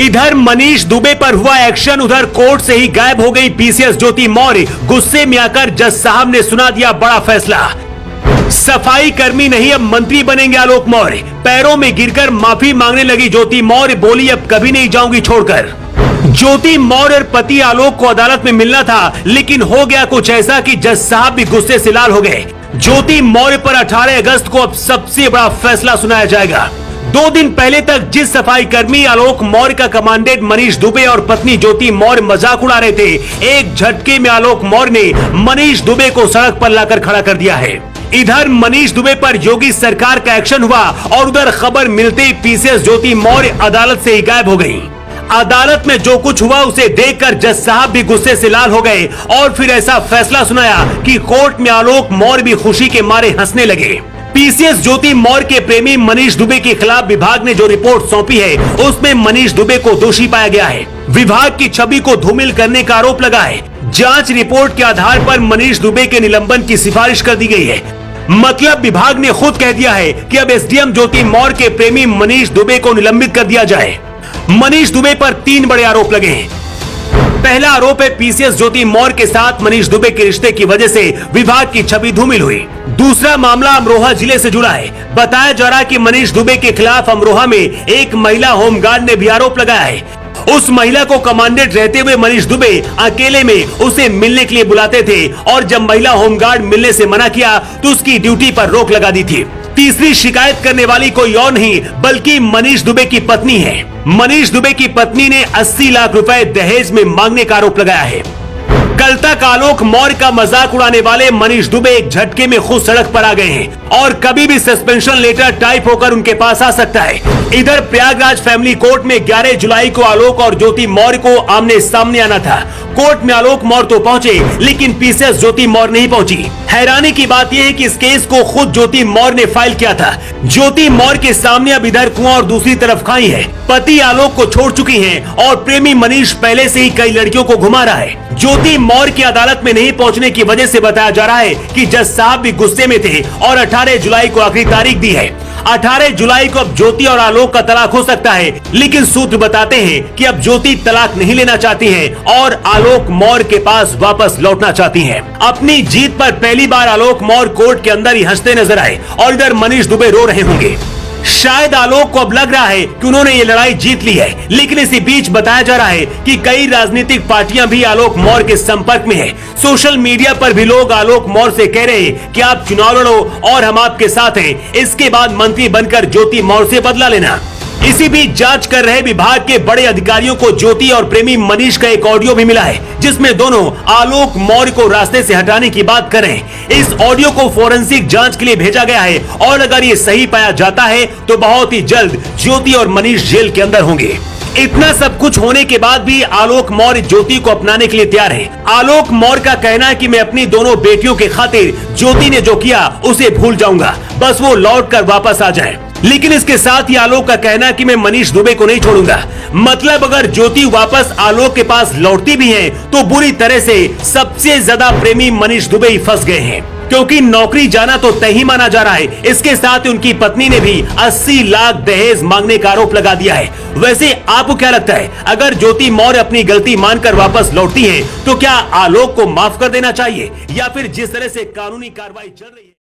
इधर मनीष दुबे पर हुआ एक्शन, उधर कोर्ट से ही गायब हो गई पीसीएस ज्योति मौर्य। गुस्से में आकर जज साहब ने सुना दिया बड़ा फैसला। सफाई कर्मी नहीं अब मंत्री बनेंगे आलोक मौर्य। पैरों में गिरकर माफी मांगने लगी ज्योति मौर्य, बोली अब कभी नहीं जाऊंगी छोड़कर। ज्योति मौर्य और पति आलोक को अदालत में मिलना था, लेकिन हो गया कुछ ऐसा कि जज साहब भी गुस्से से लाल हो गए। ज्योति मौर्य पर 18 अगस्त को अब सबसे बड़ा फैसला सुनाया जाएगा। 2 दिन पहले तक जिस सफाई कर्मी आलोक मौर्य का कमांडेंट मनीष दुबे और पत्नी ज्योति मौर्य मजाक उड़ा रहे थे, एक झटके में आलोक मौर्य ने मनीष दुबे को सड़क पर लाकर खड़ा कर दिया है। इधर मनीष दुबे पर योगी सरकार का एक्शन हुआ और उधर खबर मिलते ही पीसीएस ज्योति मौर्य अदालत से ही गायब हो गयी। अदालत में जो कुछ हुआ उसे देखकर जज साहब भी गुस्से से लाल हो गए और फिर ऐसा फैसला सुनाया कि कोर्ट में आलोक मौर्य भी खुशी के मारे हंसने लगे। पीसीएस ज्योति मौर्य के प्रेमी मनीष दुबे के खिलाफ विभाग ने जो रिपोर्ट सौंपी है, उसमें मनीष दुबे को दोषी पाया गया है। विभाग की छवि को धूमिल करने का आरोप लगा है। जांच रिपोर्ट के आधार पर मनीष दुबे के निलंबन की सिफारिश कर दी गई है। मतलब विभाग ने खुद कह दिया है कि अब एसडीएम ज्योति मौर्य के प्रेमी मनीष दुबे को निलंबित कर दिया जाए। मनीष दुबे पर 3 बड़े आरोप लगे हैं। पहला आरोप है पीसीएस ज्योति मौर्य के साथ मनीष दुबे के रिश्ते की वजह से विभाग की छवि धूमिल हुई। दूसरा मामला अमरोहा जिले से जुड़ा है। बताया जा रहा है कि मनीष दुबे के खिलाफ अमरोहा में एक महिला होमगार्ड ने भी आरोप लगाया है। उस महिला को कमांडेंट रहते हुए मनीष दुबे अकेले में उसे मिलने के लिए बुलाते थे और जब महिला होमगार्ड मिलने से मना किया तो उसकी ड्यूटी पर रोक लगा दी थी। तीसरी शिकायत करने वाली कोई और नहीं बल्कि मनीष दुबे की पत्नी है। मनीष दुबे की पत्नी ने 80 लाख रुपए दहेज में मांगने का आरोप लगाया है। कल तक आलोक मौर्य का मजाक उड़ाने वाले मनीष दुबे एक झटके में खुद सड़क पर आ गए हैं और कभी भी सस्पेंशन लेटर टाइप होकर उनके पास आ सकता है। इधर प्रयागराज फैमिली कोर्ट में 11 जुलाई को आलोक और ज्योति मौर्य को आमने सामने आना था। कोर्ट में आलोक मौर्य तो पहुंचे, लेकिन पीसीएस ज्योति मौर्य नहीं पहुंची। हैरानी की बात यह है कि इस केस को खुद ज्योति मौर्य ने फाइल किया था। ज्योति मौर्य के सामने अब इधर कुआं और दूसरी तरफ खाई है। पति आलोक को छोड़ चुकी हैं और प्रेमी मनीष पहले से ही कई लड़कियों को घुमा रहा है। ज्योति मौर्य की अदालत में नहीं पहुंचने की वजह से बताया जा रहा है कि जज साहब भी गुस्से में थे और 18 जुलाई को आखिरी तारीख दी है। 18 जुलाई को अब ज्योति और आलोक का तलाक हो सकता है, लेकिन सूत्र बताते हैं कि अब ज्योति तलाक नहीं लेना चाहती हैं और आलोक मौर्य के पास वापस लौटना चाहती हैं। अपनी जीत पर पहली बार आलोक मौर्य कोर्ट के अंदर ही हंसते नजर आए और इधर मनीष दुबे रो रहे होंगे। शायद आलोक को अब लग रहा है कि उन्होंने ये लड़ाई जीत ली है, लेकिन इसी बीच बताया जा रहा है कि कई राजनीतिक पार्टियां भी आलोक मौर्य के संपर्क में है। सोशल मीडिया पर भी लोग आलोक मौर्य से कह रहे हैं कि आप चुनाव लड़ो और हम आपके साथ हैं, इसके बाद मंत्री बनकर ज्योति मौर्य से बदला लेना। इसी बीच जांच कर रहे विभाग के बड़े अधिकारियों को ज्योति और प्रेमी मनीष का एक ऑडियो भी मिला है, जिसमें दोनों आलोक मौर्य को रास्ते से हटाने की बात कर रहे हैं। इस ऑडियो को फोरेंसिक जांच के लिए भेजा गया है और अगर ये सही पाया जाता है तो बहुत ही जल्द ज्योति और मनीष जेल के अंदर होंगे। इतना सब कुछ होने के बाद भी आलोक मौर्य ज्योति को अपनाने के लिए तैयार है। आलोक मौर्य का कहना है कि मैं अपनी दोनों बेटियों के खातिर ज्योति ने जो किया उसे भूल जाऊंगा, बस वो लौट कर वापस आ जाए। लेकिन इसके साथ ही आलोक का कहना है कि मैं मनीष दुबे को नहीं छोड़ूंगा। मतलब अगर ज्योति वापस आलोक के पास लौटती भी है तो बुरी तरह से सबसे ज्यादा प्रेमी मनीष दुबे ही फंस गए हैं, क्योंकि नौकरी जाना तो तय ही माना जा रहा है। इसके साथ ही उनकी पत्नी ने भी 80 लाख दहेज मांगने का आरोप लगा दिया है। वैसे आपको क्या लगता है, अगर ज्योति मौर्य अपनी गलती मानकर वापस लौटती है तो क्या आलोक को माफ कर देना चाहिए या फिर जिस तरह से कानूनी कार्रवाई चल रही है